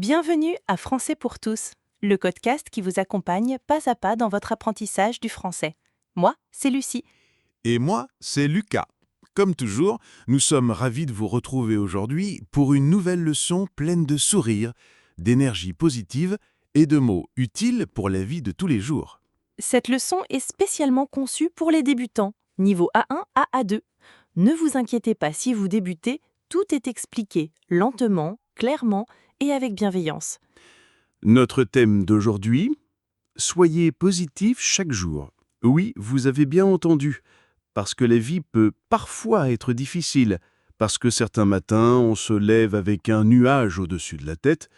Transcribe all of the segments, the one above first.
Bienvenue à Français pour tous, le podcast qui vous accompagne pas à pas dans votre apprentissage du français. Moi, c'est Lucie. Et moi, c'est Lucas. Comme toujours, nous sommes ravis de vous retrouver aujourd'hui pour une nouvelle leçon pleine de sourires, d'énergie positive et de mots utiles pour la vie de tous les jours. Cette leçon est spécialement conçue pour les débutants, niveau A1 à A2. Ne vous inquiétez pas si vous débutez, tout est expliqué lentement, clairement et avec bienveillance. Notre thème d'aujourd'hui, soyez positif chaque jour. Oui, vous avez bien entendu, parce que la vie peut parfois être difficile, parce que certains matins on se lève avec un nuage au-dessus de la tête.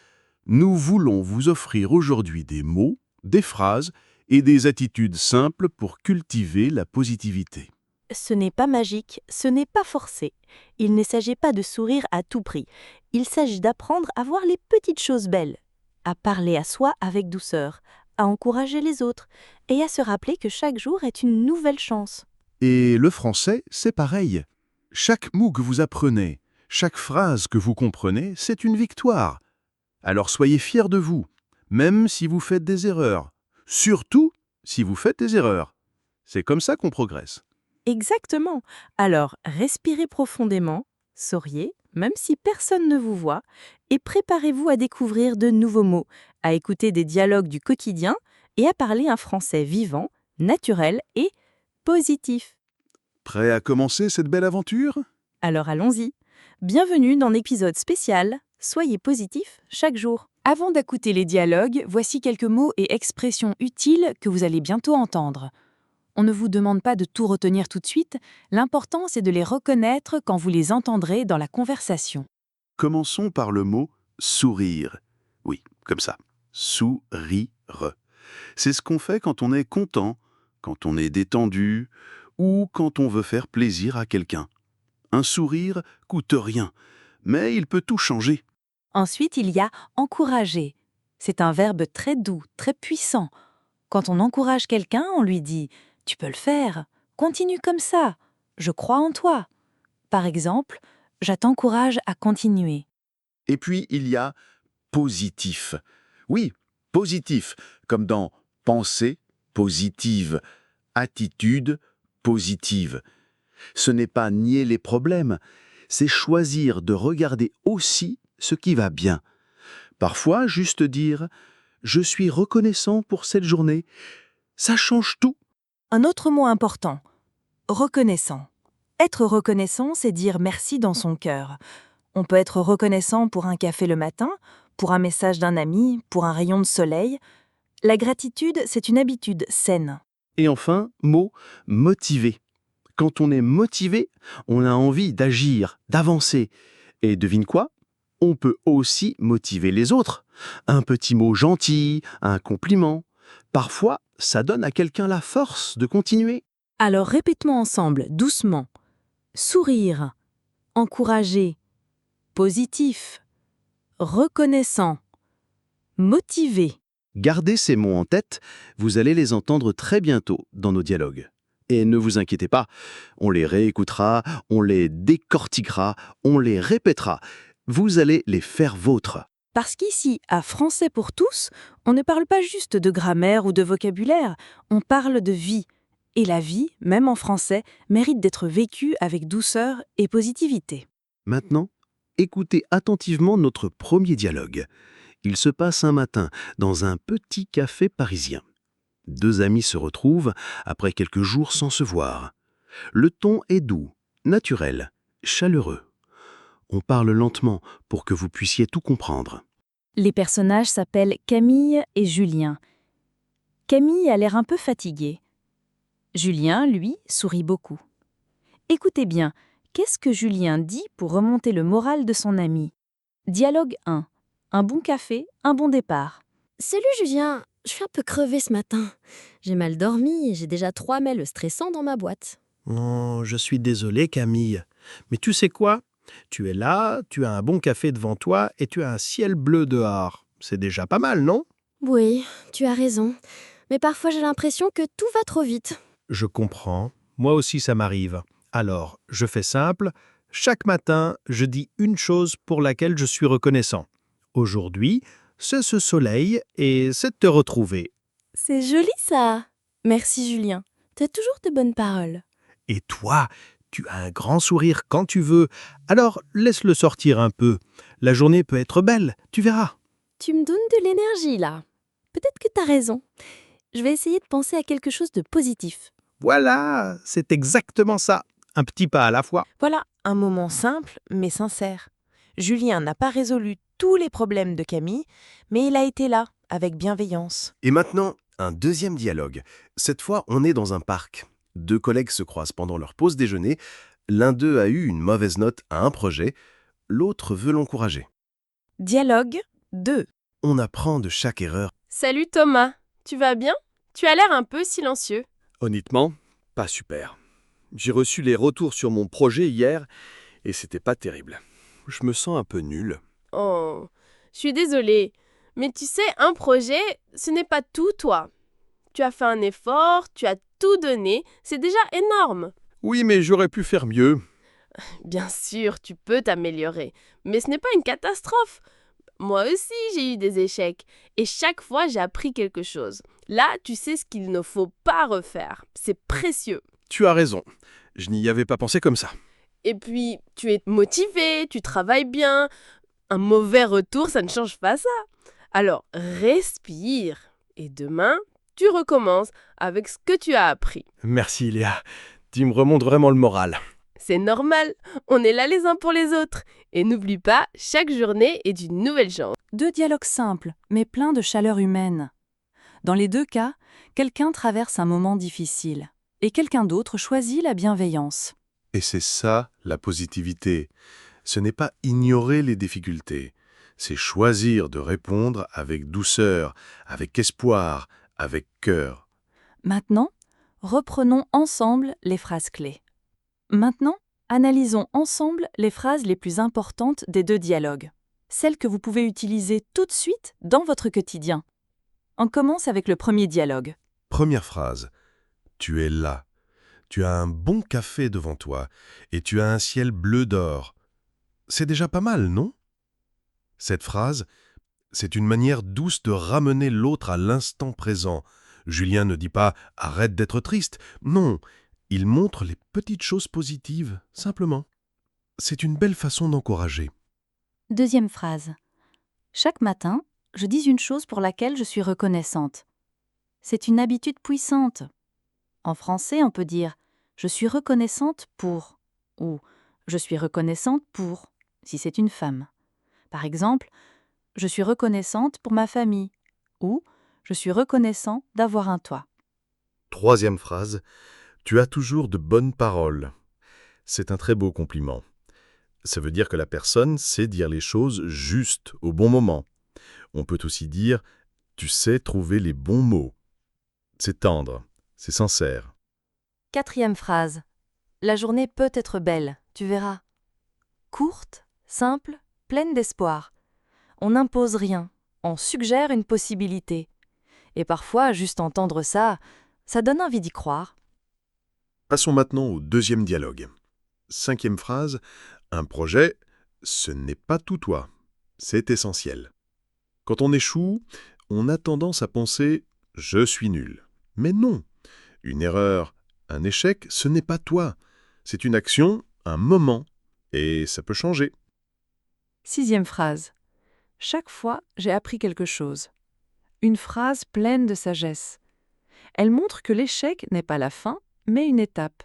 Nous voulons vous offrir aujourd'hui des mots, des phrases et des attitudes simples pour cultiver la positivité. Ce n'est pas magique, ce n'est pas forcé. Il ne s'agit pas de sourire à tout prix. Il s'agit d'apprendre à voir les petites choses belles, à parler à soi avec douceur, à encourager les autres et à se rappeler que chaque jour est une nouvelle chance. Et le français, c'est pareil. Chaque mot que vous apprenez, chaque phrase que vous comprenez, c'est une victoire. Alors soyez fiers de vous, même si vous faites des erreurs. Surtout si vous faites des erreurs. C'est comme ça qu'on progresse. Exactement. Alors, respirez profondément, souriez, même si personne ne vous voit, et préparez-vous à découvrir de nouveaux mots, à écouter des dialogues du quotidien et à parler un français vivant, naturel et positif. Prêt à commencer cette belle aventure ? Alors allons-y. Bienvenue dans l'épisode spécial Soyez positif chaque jour. Avant d'écouter les dialogues, voici quelques mots et expressions utiles que vous allez bientôt entendre. On ne vous demande pas de tout retenir tout de suite, l'important c'est de les reconnaître quand vous les entendrez dans la conversation. Commençons par le mot sourire. Oui, comme ça. Sourire. C'est ce qu'on fait quand on est content, quand on est détendu ou quand on veut faire plaisir à quelqu'un. Un sourire coûte rien, mais il peut tout changer. Ensuite, il y a encourager. C'est un verbe très doux, très puissant. Quand on encourage quelqu'un, on lui dit « Tu peux le faire, continue comme ça, je crois en toi ». Par exemple, « Je t'encourage à continuer ». Et puis il y a positif. Oui, positif, comme dans pensée positive, attitude positive. Ce n'est pas nier les problèmes, c'est choisir de regarder aussi ce qui va bien. Parfois, juste dire « Je suis reconnaissant pour cette journée », ça change tout. Un autre mot important, reconnaissant. Être reconnaissant, c'est dire merci dans son cœur. On peut être reconnaissant pour un café le matin, pour un message d'un ami, pour un rayon de soleil. La gratitude, c'est une habitude saine. Et enfin, mot motivé. Quand on est motivé, on a envie d'agir, d'avancer. Et devine quoi ? On peut aussi motiver les autres. Un petit mot gentil, un compliment. Parfois, ça donne à quelqu'un la force de continuer. Alors répétons ensemble, doucement. Sourire, encourager, positif, reconnaissant, motivé. Gardez ces mots en tête, vous allez les entendre très bientôt dans nos dialogues. Et ne vous inquiétez pas, on les réécoutera, on les décortiquera, on les répétera. Vous allez les faire vôtres. Parce qu'ici, à Français pour tous, on ne parle pas juste de grammaire ou de vocabulaire, on parle de vie. Et la vie, même en français, mérite d'être vécue avec douceur et positivité. Maintenant, écoutez attentivement notre premier dialogue. Il se passe un matin dans un petit café parisien. Deux amis se retrouvent après quelques jours sans se voir. Le ton est doux, naturel, chaleureux. On parle lentement pour que vous puissiez tout comprendre. Les personnages s'appellent Camille et Julien. Camille a l'air un peu fatiguée. Julien, lui, sourit beaucoup. Écoutez bien, qu'est-ce que Julien dit pour remonter le moral de son ami ? Dialogue 1. Un bon café, un bon départ. Salut Julien, je suis un peu crevée ce matin. J'ai mal dormi et j'ai déjà 3 mails stressants dans ma boîte. Oh, je suis désolé, Camille. Mais tu sais quoi ? Tu es là, tu as un bon café devant toi et tu as un ciel bleu dehors. C'est déjà pas mal, non ? Oui, tu as raison. Mais parfois j'ai l'impression que tout va trop vite. Je comprends. Moi aussi, ça m'arrive. Alors, je fais simple. Chaque matin, je dis une chose pour laquelle je suis reconnaissant. Aujourd'hui, c'est ce soleil et c'est de te retrouver. C'est joli ça. Merci Julien. T'as toujours de bonnes paroles. Et toi, tu as un grand sourire quand tu veux. Alors, laisse-le sortir un peu. La journée peut être belle, tu verras. Tu me donnes de l'énergie là. Peut-être que t'as raison. Je vais essayer de penser à quelque chose de positif. Voilà, c'est exactement ça. Un petit pas à la fois. Voilà, un moment simple mais sincère. Julien n'a pas résolu tous les problèmes de Camille, mais il a été là, avec bienveillance. Et maintenant, un deuxième dialogue. Cette fois, on est dans un parc. Deux collègues se croisent pendant leur pause déjeuner. L'un d'eux a eu une mauvaise note à un projet. L'autre veut l'encourager. Dialogue 2. On apprend de chaque erreur. Salut Thomas, tu vas bien? Tu as l'air un peu silencieux. Honnêtement, pas super. J'ai reçu les retours sur mon projet hier et c'était pas terrible. Je me sens un peu nul. Oh, je suis désolée. Mais tu sais, un projet, ce n'est pas tout toi. Tu as fait un effort, tu as tout donné, c'est déjà énorme. Oui, mais j'aurais pu faire mieux. Bien sûr, tu peux t'améliorer, mais ce n'est pas une catastrophe. Moi aussi, j'ai eu des échecs et chaque fois, j'ai appris quelque chose. Là, tu sais ce qu'il ne faut pas refaire. C'est précieux. Tu as raison. Je n'y avais pas pensé comme ça. Et puis, tu es motivé, tu travailles bien. Un mauvais retour, ça ne change pas ça. Alors, respire. Et demain, tu recommences avec ce que tu as appris. Merci Léa. Tu me remontes vraiment le moral. C'est normal, on est là les uns pour les autres. Et n'oublie pas, chaque journée est une nouvelle chance. 2 dialogues simples, mais pleins de chaleur humaine. Dans les 2 cas, quelqu'un traverse un moment difficile, et quelqu'un d'autre choisit la bienveillance. Et c'est ça, la positivité. Ce n'est pas ignorer les difficultés, c'est choisir de répondre avec douceur, avec espoir, avec cœur. Maintenant, reprenons ensemble les phrases clés. Maintenant, analysons ensemble les phrases les plus importantes des 2 dialogues, celles que vous pouvez utiliser tout de suite dans votre quotidien. On commence avec le premier dialogue. Première phrase. Tu es là. Tu as un bon café devant toi et tu as un ciel bleu d'or. C'est déjà pas mal, non? Cette phrase, c'est une manière douce de ramener l'autre à l'instant présent. Julien ne dit pas « arrête d'être triste ». Non, il montre les petites choses positives, simplement. C'est une belle façon d'encourager. Deuxième phrase. Chaque matin, je dis une chose pour laquelle je suis reconnaissante. C'est une habitude puissante. En français, on peut dire « je suis reconnaissante pour » ou « je suis reconnaissante pour » si c'est une femme. Par exemple, « je suis reconnaissante pour ma famille » ou « je suis reconnaissant d'avoir un toit ». Troisième phrase. Tu as toujours de bonnes paroles. C'est un très beau compliment. Ça veut dire que la personne sait dire les choses justes au bon moment. On peut aussi dire « tu sais trouver les bons mots ». C'est tendre, c'est sincère. Quatrième phrase. La journée peut être belle, tu verras. Courte, simple, pleine d'espoir. On n'impose rien, on suggère une possibilité. Et parfois, juste entendre ça, ça donne envie d'y croire. Passons maintenant au deuxième dialogue. Cinquième phrase. Un projet, ce n'est pas tout toi. C'est essentiel. Quand on échoue, on a tendance à penser « je suis nul ». Mais non. Une erreur, un échec, ce n'est pas toi. C'est une action, un moment, et ça peut changer. Sixième phrase. Chaque fois, j'ai appris quelque chose. Une phrase pleine de sagesse. Elle montre que l'échec n'est pas la fin, mais une étape.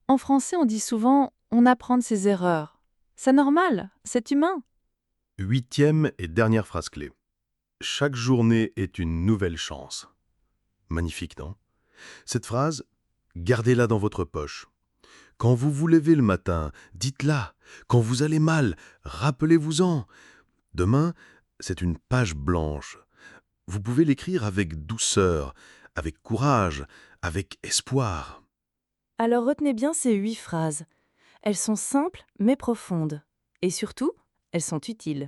En français, on dit souvent « on apprend de ses erreurs ». C'est normal, c'est humain. Huitième et dernière phrase clé. Chaque journée est une nouvelle chance. Magnifique, non? Cette phrase, gardez-la dans votre poche. Quand vous vous levez le matin, dites-la. Quand vous allez mal, rappelez-vous-en. Demain, c'est une page blanche. Vous pouvez l'écrire avec douceur, avec courage, avec espoir. Alors retenez bien ces 8 phrases. Elles sont simples mais profondes. Et surtout, elles sont utiles.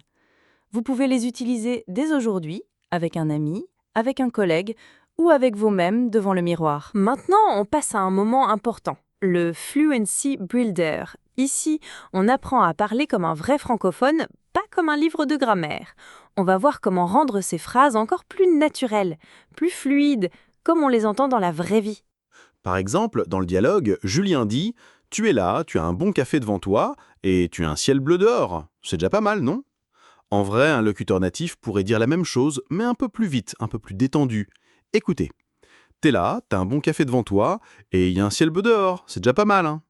Vous pouvez les utiliser dès aujourd'hui, avec un ami, avec un collègue ou avec vous-même devant le miroir. Maintenant, on passe à un moment important, le Fluency Builder. Ici, on apprend à parler comme un vrai francophone, pas comme un livre de grammaire. On va voir comment rendre ces phrases encore plus naturelles, plus fluides, comme on les entend dans la vraie vie. Par exemple, dans le dialogue, Julien dit « Tu es là, tu as un bon café devant toi et tu as un ciel bleu dehors. C'est déjà pas mal, non ?» En vrai, un locuteur natif pourrait dire la même chose, mais un peu plus vite, un peu plus détendu. Écoutez, t'es là, t'as un bon café devant toi et il y a un ciel bleu dehors. C'est déjà pas mal, hein.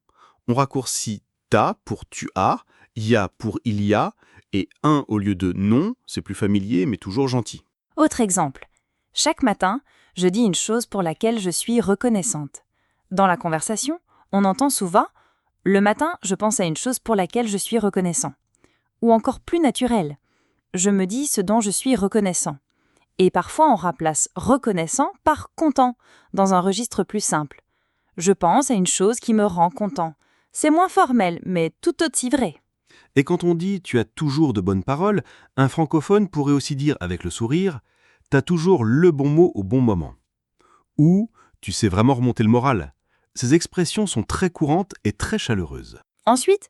On raccourcit « t'as » pour « tu as », « y a » pour « il y a » et « un » au lieu de « non », c'est plus familier mais toujours gentil. Autre exemple. Chaque matin, je dis une chose pour laquelle je suis reconnaissante. Dans la conversation, on entend souvent « Le matin, je pense à une chose pour laquelle je suis reconnaissant ». Ou encore plus naturel. Je me dis ce dont je suis reconnaissant. Et parfois, on remplace reconnaissant par content, dans un registre plus simple. Je pense à une chose qui me rend content. C'est moins formel, mais tout aussi vrai. Et quand on dit « tu as toujours de bonnes paroles », un francophone pourrait aussi dire avec le sourire « t'as toujours le bon mot au bon moment ». Ou « tu sais vraiment remonter le moral ». Ces expressions sont très courantes et très chaleureuses. Ensuite,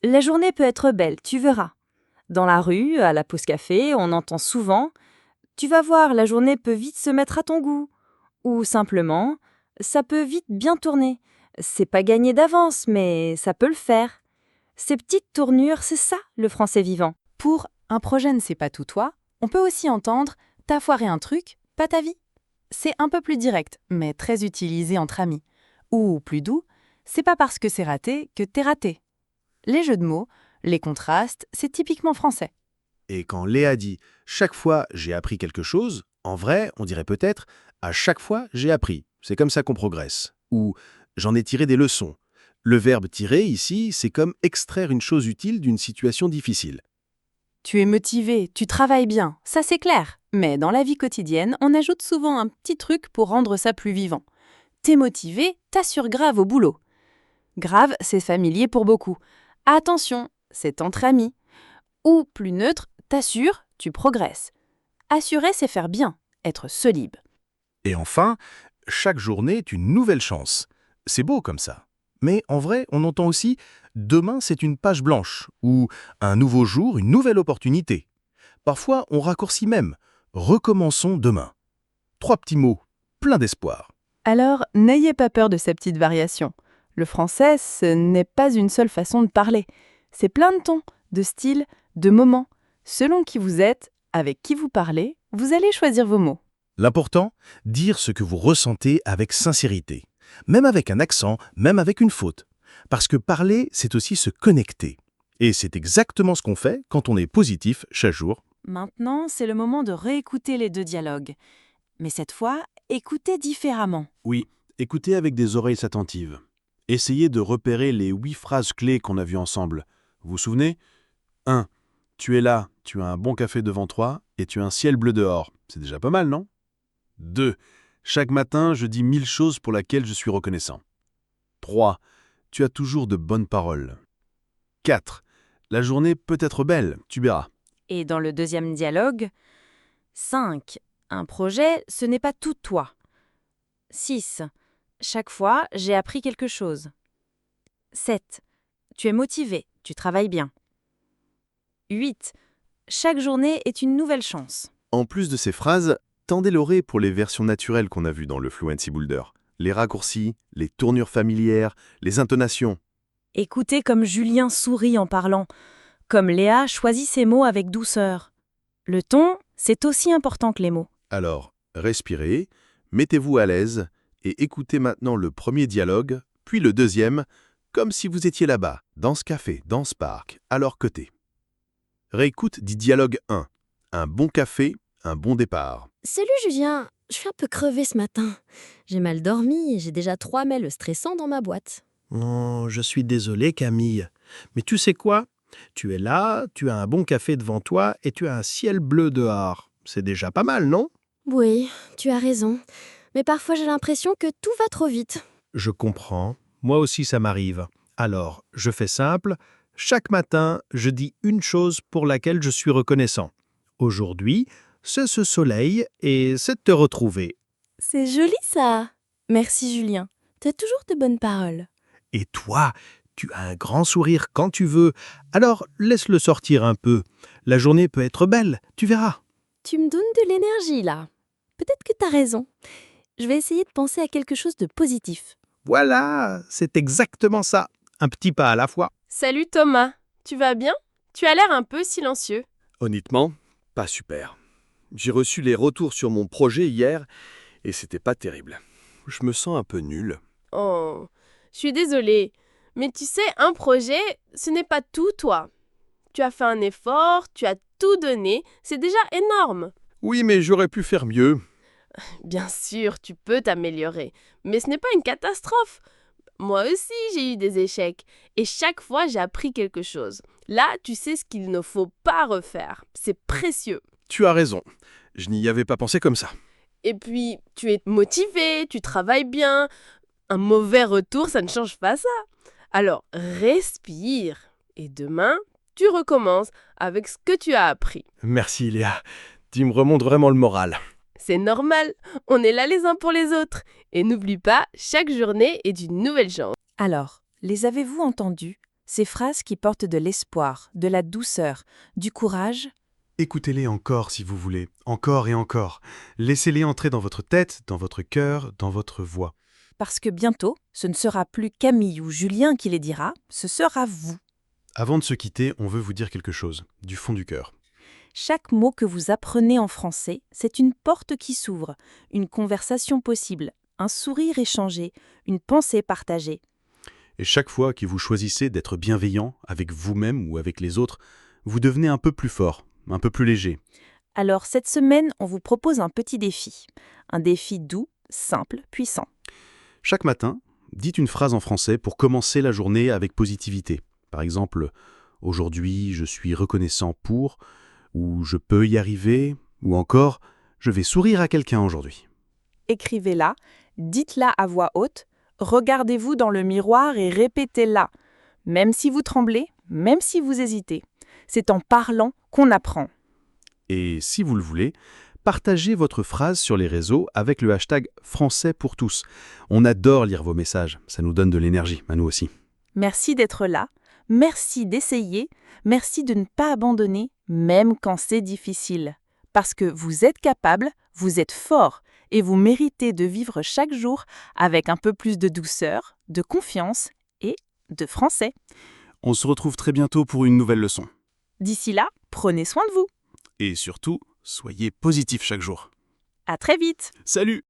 la journée peut être belle, tu verras. Dans la rue, à la pause café, on entend souvent « tu vas voir, la journée peut vite se mettre à ton goût ». Ou simplement « ça peut vite bien tourner ». C'est pas gagné d'avance, mais ça peut le faire. Ces petites tournures, c'est ça, le français vivant. Pour « un projet ne c'est pas tout toi », on peut aussi entendre « t'as foiré un truc, pas ta vie ». C'est un peu plus direct, mais très utilisé entre amis. Ou plus doux, c'est pas parce que c'est raté que t'es raté. Les jeux de mots, les contrastes, c'est typiquement français. Et quand Léa dit « chaque fois j'ai appris quelque chose », en vrai, on dirait peut-être « à chaque fois j'ai appris ». C'est comme ça qu'on progresse. Ou « j'en ai tiré des leçons ». Le verbe « tirer » ici, c'est comme extraire une chose utile d'une situation difficile. Tu es motivé, tu travailles bien, ça c'est clair. Mais dans la vie quotidienne, on ajoute souvent un petit truc pour rendre ça plus vivant. T'es motivé, t'assures grave au boulot. Grave, c'est familier pour beaucoup. Attention, c'est entre amis. Ou plus neutre, t'assures, tu progresses. Assurer, c'est faire bien, être solide. Et enfin, chaque journée est une nouvelle chance. C'est beau comme ça. Mais en vrai, on entend aussi « demain c'est une page blanche » ou « un nouveau jour, une nouvelle opportunité ». Parfois, on raccourcit même « recommençons demain ». 3 petits mots, plein d'espoir. Alors, n'ayez pas peur de ces petites variations. Le français, ce n'est pas une seule façon de parler. C'est plein de tons, de styles, de moments. Selon qui vous êtes, avec qui vous parlez, vous allez choisir vos mots. L'important, dire ce que vous ressentez avec sincérité. Même avec un accent, même avec une faute. Parce que parler, c'est aussi se connecter. Et c'est exactement ce qu'on fait quand on est positif chaque jour. Maintenant, c'est le moment de réécouter les 2 dialogues. Mais cette fois, écoutez différemment. Oui, écoutez avec des oreilles attentives. Essayez de repérer les 8 phrases clés qu'on a vues ensemble. Vous vous souvenez ? 1. Tu es là, tu as un bon café devant toi et tu as un ciel bleu dehors. C'est déjà pas mal, non ? 2. Chaque matin, je dis 1000 choses pour lesquelles je suis reconnaissant. 3. Tu as toujours de bonnes paroles. 4. La journée peut être belle, tu verras. Et dans le 2e dialogue, 5. Un projet, ce n'est pas tout toi. 6. Chaque fois, j'ai appris quelque chose. 7. Tu es motivé, tu travailles bien. 8. Chaque journée est une nouvelle chance. En plus de ces phrases, tendez l'oreille pour les versions naturelles qu'on a vues dans le Fluency Builder. Les raccourcis, les tournures familières, les intonations. Écoutez comme Julien sourit en parlant, comme Léa choisit ses mots avec douceur. Le ton, c'est aussi important que les mots. Alors, respirez, mettez-vous à l'aise et écoutez maintenant le premier dialogue, puis le deuxième, comme si vous étiez là-bas, dans ce café, dans ce parc, à leur côté. Réécoute du dialogue 1. Un bon café, un bon départ. Salut Julien, je suis un peu crevée ce matin. J'ai mal dormi et j'ai déjà 3 mails stressants dans ma boîte. Oh, je suis désolé, Camille. Mais tu sais quoi ? Tu es là, tu as un bon café devant toi et tu as un ciel bleu dehors. C'est déjà pas mal, non ? Oui, tu as raison. Mais parfois j'ai l'impression que tout va trop vite. Je comprends. Moi aussi, ça m'arrive. Alors, je fais simple. Chaque matin, je dis une chose pour laquelle je suis reconnaissant. Aujourd'hui, c'est ce soleil et c'est de te retrouver. C'est joli ça. Merci Julien. T'as toujours de bonnes paroles. Et toi, Tu as un grand sourire quand tu veux, alors laisse-le sortir un peu. La journée peut être belle, tu verras. Tu me donnes de l'énergie là. Peut-être que t'as raison. Je vais essayer de penser à quelque chose de positif. Voilà, c'est exactement ça. Un petit pas à la fois. Salut Thomas, tu vas bien? Tu as l'air un peu silencieux. Honnêtement, pas super. J'ai reçu les retours sur mon projet hier et c'était pas terrible. Je me sens un peu nul. Oh, je suis désolée. Mais tu sais, un projet, ce n'est pas tout, toi. Tu as fait un effort, tu as tout donné, c'est déjà énorme. Oui, mais j'aurais pu faire mieux. Bien sûr, tu peux t'améliorer, mais ce n'est pas une catastrophe. Moi aussi, j'ai eu des échecs, et chaque fois, j'ai appris quelque chose. Là, tu sais ce qu'il ne faut pas refaire. C'est précieux. Tu as raison. Je n'y avais pas pensé comme ça. Et puis, tu es motivé, tu travailles bien. Un mauvais retour, ça ne change pas ça. Alors, respire. Et demain, tu recommences avec ce que tu as appris. Merci Léa. Tu me remontes vraiment le moral. C'est normal, on est là les uns pour les autres. Et n'oublie pas, chaque journée est une nouvelle chance. Alors, les avez-vous entendus? Ces phrases qui portent de l'espoir, de la douceur, du courage? Écoutez-les encore si vous voulez, encore et encore. Laissez-les entrer dans votre tête, dans votre cœur, dans votre voix. Parce que bientôt, ce ne sera plus Camille ou Julien qui les dira, ce sera vous. Avant de se quitter, on veut vous dire quelque chose, du fond du cœur. Chaque mot que vous apprenez en français, c'est une porte qui s'ouvre, une conversation possible, un sourire échangé, une pensée partagée. Et chaque fois que vous choisissez d'être bienveillant avec vous-même ou avec les autres, vous devenez un peu plus fort, un peu plus léger. Alors cette semaine, on vous propose un petit défi. Un défi doux, simple, puissant. Chaque matin, dites une phrase en français pour commencer la journée avec positivité. Par exemple, « Aujourd'hui, je suis reconnaissant pour » ou « Je peux y arriver » ou encore « Je vais sourire à quelqu'un aujourd'hui ». Écrivez-la, dites-la à voix haute, regardez-vous dans le miroir et répétez-la. Même si vous tremblez, même si vous hésitez. C'est en parlant qu'on apprend. Et si vous le voulez, partagez votre phrase sur les réseaux avec le hashtag Français pour tous. On adore lire vos messages, ça nous donne de l'énergie, à nous aussi. Merci d'être là, merci d'essayer, merci de ne pas abandonner, même quand c'est difficile. Parce que vous êtes capable, vous êtes fort, et vous méritez de vivre chaque jour avec un peu plus de douceur, de confiance et de français. On se retrouve très bientôt pour une nouvelle leçon. D'ici là, prenez soin de vous. Et surtout, soyez positifs chaque jour. À très vite. Salut!